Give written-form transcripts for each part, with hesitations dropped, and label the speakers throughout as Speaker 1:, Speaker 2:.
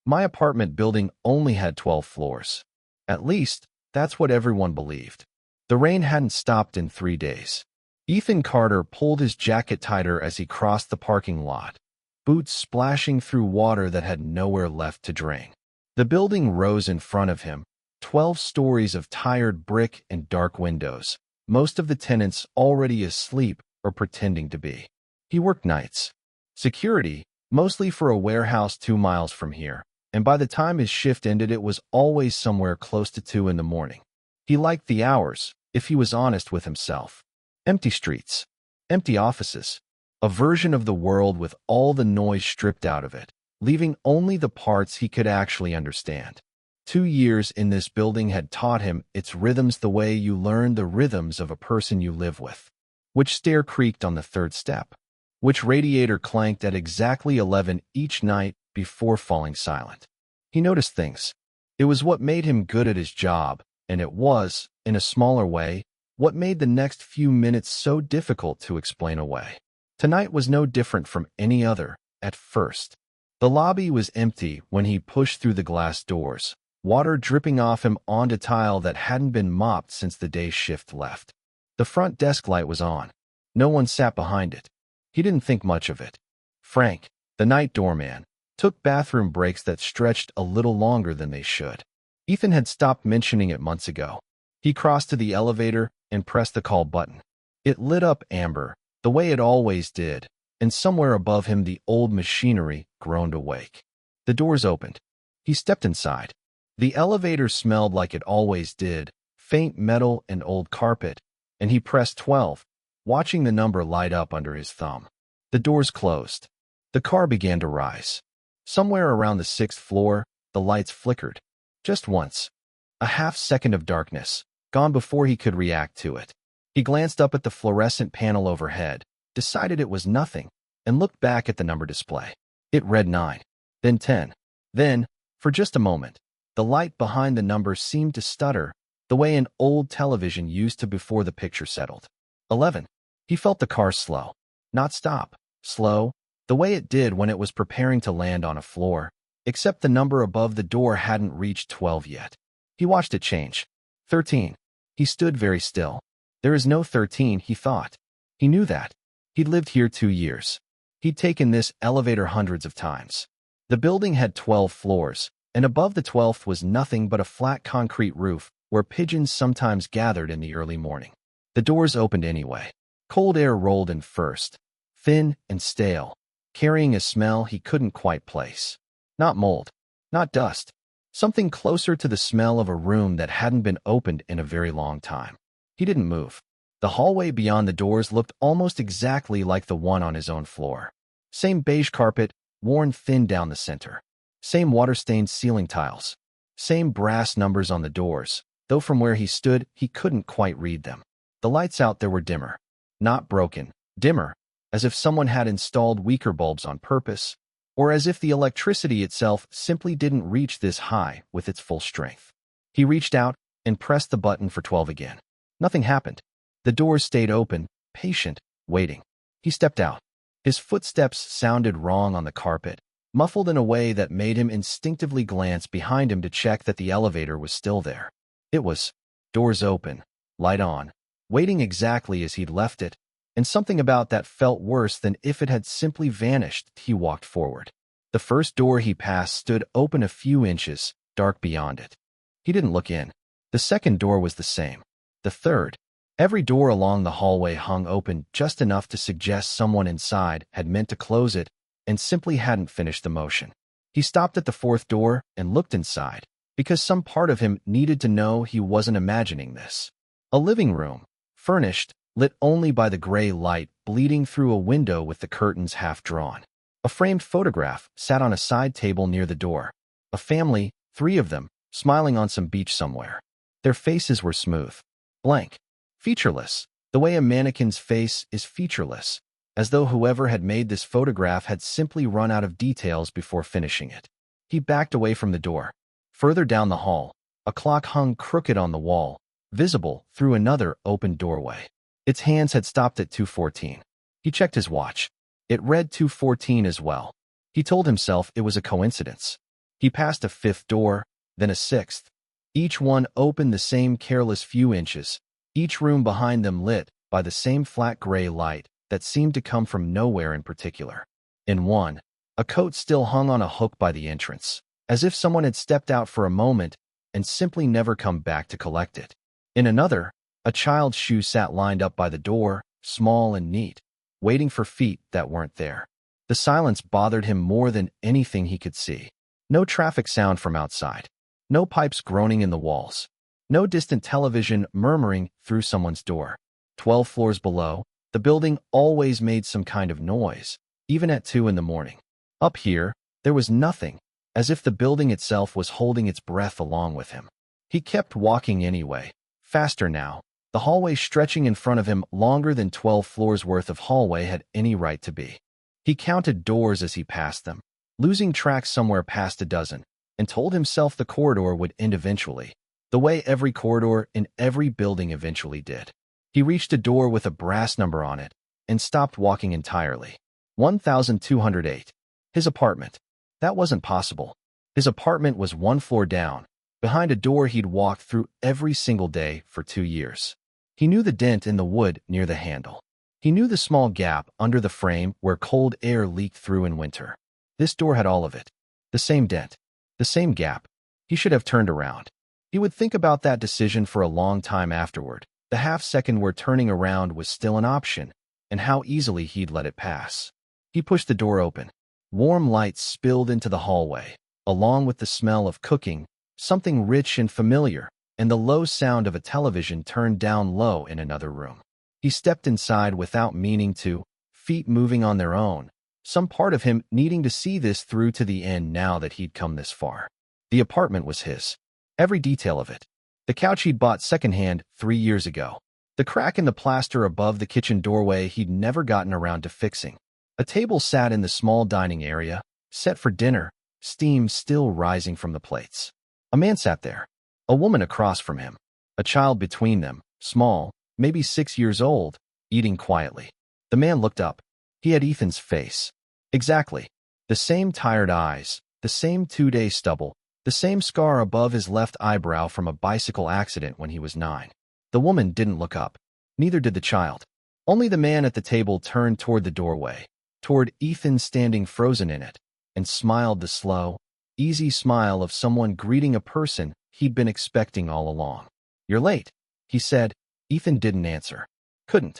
Speaker 1: My apartment building only had 12 floors. At least, that's what everyone believed. The rain hadn't stopped in 3 days. Ethan Carter pulled his jacket tighter as he crossed the parking lot, boots splashing through water that had nowhere left to drain. The building rose in front of him, 12 stories of tired brick and dark windows, most of the tenants already asleep or pretending to be. He worked nights. Security, mostly for a warehouse 2 miles from here, and by the time his shift ended it was always somewhere close to 2 in the morning. He liked the hours, if he was honest with himself. Empty streets, empty offices, a version of the world with all the noise stripped out of it, leaving only the parts he could actually understand. 2 years in this building had taught him its rhythms the way you learn the rhythms of a person you live with. Which stair creaked on the 3rd step? Which radiator clanked at exactly 11 each night before falling silent? He noticed things. It was what made him good at his job, and it was, in a smaller way, what made the next few minutes so difficult to explain away. Tonight was no different from any other, at first. The lobby was empty when he pushed through the glass doors, water dripping off him onto tile that hadn't been mopped since the day's shift left. The front desk light was on. No one sat behind it. He didn't think much of it. Frank, the night doorman, took bathroom breaks that stretched a little longer than they should. Ethan had stopped mentioning it months ago. He crossed to the elevator and pressed the call button. It lit up amber, the way it always did, and somewhere above him the old machinery groaned awake. The doors opened. He stepped inside. The elevator smelled like it always did, faint metal and old carpet, and he pressed 12, watching the number light up under his thumb. The doors closed. The car began to rise. Somewhere around the 6th floor, the lights flickered. Just once. A half-second of darkness, gone before he could react to it. He glanced up at the fluorescent panel overhead, decided it was nothing, and looked back at the number display. It read 9, then 10. Then, for just a moment, the light behind the number seemed to stutter, the way an old television used to before the picture settled. 11. He felt the car slow. Not stop. Slow, the way it did when it was preparing to land on a floor, except the number above the door hadn't reached 12 yet. He watched it change. 13. He stood very still. There is no 13, he thought. He knew that. He'd lived here 2 years. He'd taken this elevator hundreds of times. The building had 12 floors, and above the 12th was nothing but a flat concrete roof where pigeons sometimes gathered in the early morning. The doors opened anyway. Cold air rolled in first, thin and stale, carrying a smell he couldn't quite place. Not mold, not dust, something closer to the smell of a room that hadn't been opened in a very long time. He didn't move. The hallway beyond the doors looked almost exactly like the one on his own floor. Same beige carpet, worn thin down the center. Same water-stained ceiling tiles. Same brass numbers on the doors, though from where he stood, he couldn't quite read them. The lights out there were dimmer. Not broken, dimmer, as if someone had installed weaker bulbs on purpose, or as if the electricity itself simply didn't reach this high with its full strength. He reached out and pressed the button for 12 again. Nothing happened. The doors stayed open, patient, waiting. He stepped out. His footsteps sounded wrong on the carpet, muffled in a way that made him instinctively glance behind him to check that the elevator was still there. It was. Doors open, light on, waiting exactly as he'd left it, and something about that felt worse than if it had simply vanished. He walked forward. The first door he passed stood open a few inches, dark beyond it. He didn't look in. The second door was the same. The third. Every door along the hallway hung open just enough to suggest someone inside had meant to close it and simply hadn't finished the motion. He stopped at the 4th door and looked inside, because some part of him needed to know he wasn't imagining this. A living room, furnished, lit only by the gray light bleeding through a window with the curtains half drawn. A framed photograph sat on a side table near the door. A family, 3 of them, smiling on some beach somewhere. Their faces were smooth, blank, featureless, the way a mannequin's face is featureless, as though whoever had made this photograph had simply run out of details before finishing it. He backed away from the door. Further down the hall, a clock hung crooked on the wall, visible through another open doorway. Its hands had stopped at 2:14. He checked his watch. It read 2:14 as well. He told himself it was a coincidence. He passed a fifth door, then a sixth. Each one opened the same careless few inches, each room behind them lit by the same flat gray light that seemed to come from nowhere in particular. In one, a coat still hung on a hook by the entrance, as if someone had stepped out for a moment and simply never come back to collect it. In another, a child's shoe sat lined up by the door, small and neat, waiting for feet that weren't there. The silence bothered him more than anything he could see. No traffic sound from outside. No pipes groaning in the walls. No distant television murmuring through someone's door. 12 floors below, the building always made some kind of noise, even at 2 in the morning. Up here, there was nothing, as if the building itself was holding its breath along with him. He kept walking anyway, faster now, the hallway stretching in front of him longer than 12 floors worth of hallway had any right to be. He counted doors as he passed them, losing track somewhere past a dozen, and told himself the corridor would end eventually, the way every corridor in every building eventually did. He reached a door with a brass number on it and stopped walking entirely. 1208. His apartment. That wasn't possible. His apartment was 1 floor down, behind a door he'd walked through every single day for 2 years. He knew the dent in the wood near the handle. He knew the small gap under the frame where cold air leaked through in winter. This door had all of it. The same dent. The same gap. He should have turned around. He would think about that decision for a long time afterward, the half-second where turning around was still an option, and how easily he'd let it pass. He pushed the door open. Warm light spilled into the hallway, along with the smell of cooking, something rich and familiar, and the low sound of a television turned down low in another room. He stepped inside without meaning to, feet moving on their own, some part of him needing to see this through to the end now that he'd come this far. The apartment was his. Every detail of it. The couch he'd bought secondhand 3 years ago. The crack in the plaster above the kitchen doorway he'd never gotten around to fixing. A table sat in the small dining area, set for dinner, steam still rising from the plates. A man sat there. A woman across from him. A child between them, small, maybe 6 years old, eating quietly. The man looked up. He had Ethan's face. Exactly. The same tired eyes, the same 2-day stubble, the same scar above his left eyebrow from a bicycle accident when he was 9. The woman didn't look up. Neither did the child. Only the man at the table turned toward the doorway, toward Ethan standing frozen in it, and smiled the slow, easy smile of someone greeting a person he'd been expecting all along. "You're late," he said. Ethan didn't answer. Couldn't.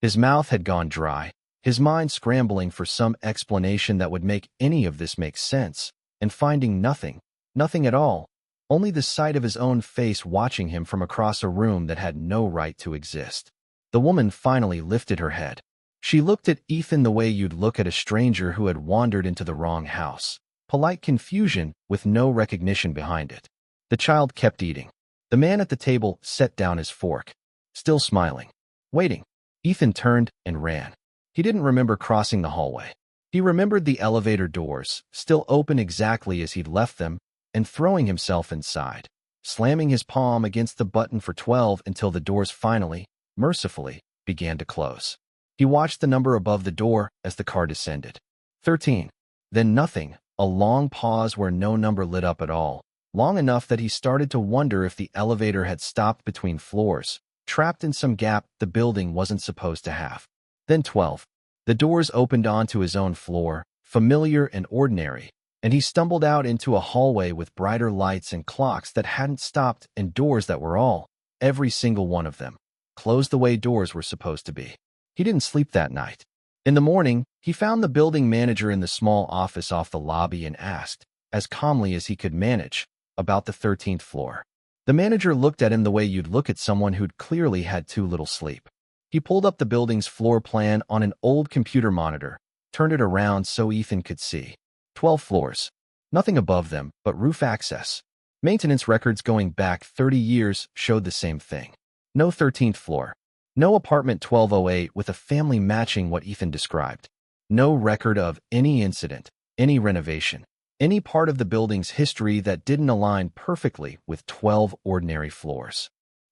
Speaker 1: His mouth had gone dry, his mind scrambling for some explanation that would make any of this make sense, and finding nothing, nothing at all, only the sight of his own face watching him from across a room that had no right to exist. The woman finally lifted her head. She looked at Ethan the way you'd look at a stranger who had wandered into the wrong house. Polite confusion with no recognition behind it. The child kept eating. The man at the table set down his fork, still smiling, waiting. Ethan turned and ran. He didn't remember crossing the hallway. He remembered the elevator doors, still open exactly as he'd left them, and throwing himself inside, slamming his palm against the button for 12 until the doors finally, mercifully, began to close. He watched the number above the door as the car descended. 13. Then nothing, a long pause where no number lit up at all, long enough that he started to wonder if the elevator had stopped between floors, trapped in some gap the building wasn't supposed to have. Then 12. The doors opened onto his own floor, familiar and ordinary, and he stumbled out into a hallway with brighter lights and clocks that hadn't stopped and doors that were all, every single one of them, closed the way doors were supposed to be. He didn't sleep that night. In the morning, he found the building manager in the small office off the lobby and asked, as calmly as he could manage, about the 13th floor. The manager looked at him the way you'd look at someone who'd clearly had too little sleep. He pulled up the building's floor plan on an old computer monitor, turned it around so Ethan could see. 12 floors. Nothing above them but roof access. Maintenance records going back 30 years showed the same thing. No 13th floor. No apartment 1208 with a family matching what Ethan described. No record of any incident, any renovation, any part of the building's history that didn't align perfectly with 12 ordinary floors.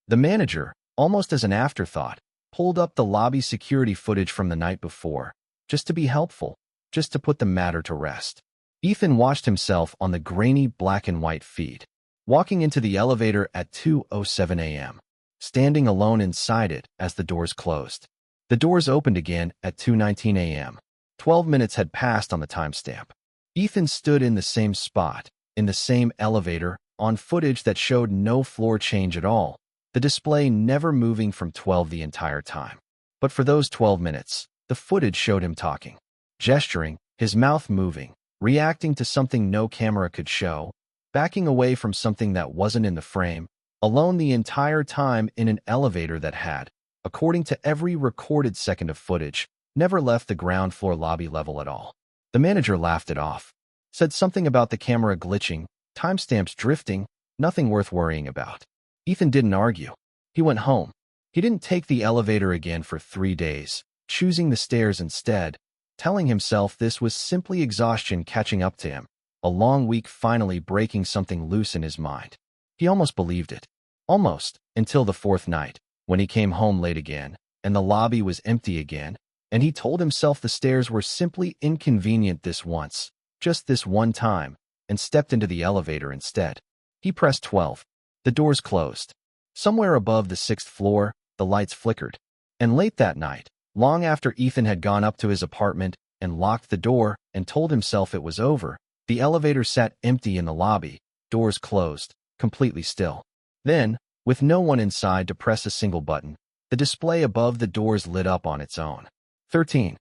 Speaker 1: The manager, almost as an afterthought, pulled up the lobby security footage from the night before, just to be helpful, just to put the matter to rest. Ethan watched himself on the grainy black and white feed, walking into the elevator at 2:07 a.m., standing alone inside it as the doors closed. The doors opened again at 2:19 a.m. 12 minutes had passed on the timestamp. Ethan stood in the same spot, in the same elevator, on footage that showed no floor change at all, the display never moving from 12 the entire time. But for those 12 minutes, the footage showed him talking, gesturing, his mouth moving, reacting to something no camera could show, backing away from something that wasn't in the frame, alone the entire time in an elevator that had, according to every recorded second of footage, never left the ground floor lobby level at all. The manager laughed it off, said something about the camera glitching, timestamps drifting, nothing worth worrying about. Ethan didn't argue. He went home. He didn't take the elevator again for 3 days, choosing the stairs instead, telling himself this was simply exhaustion catching up to him, a long week finally breaking something loose in his mind. He almost believed it. Almost, until the 4th night, when he came home late again, and the lobby was empty again, and he told himself the stairs were simply inconvenient this once, just this one time, and stepped into the elevator instead. He pressed 12. The doors closed. Somewhere above the 6th floor, the lights flickered. And late that night, long after Ethan had gone up to his apartment and locked the door and told himself it was over, the elevator sat empty in the lobby, doors closed, completely still. Then, with no one inside to press a single button, the display above the doors lit up on its own. 13.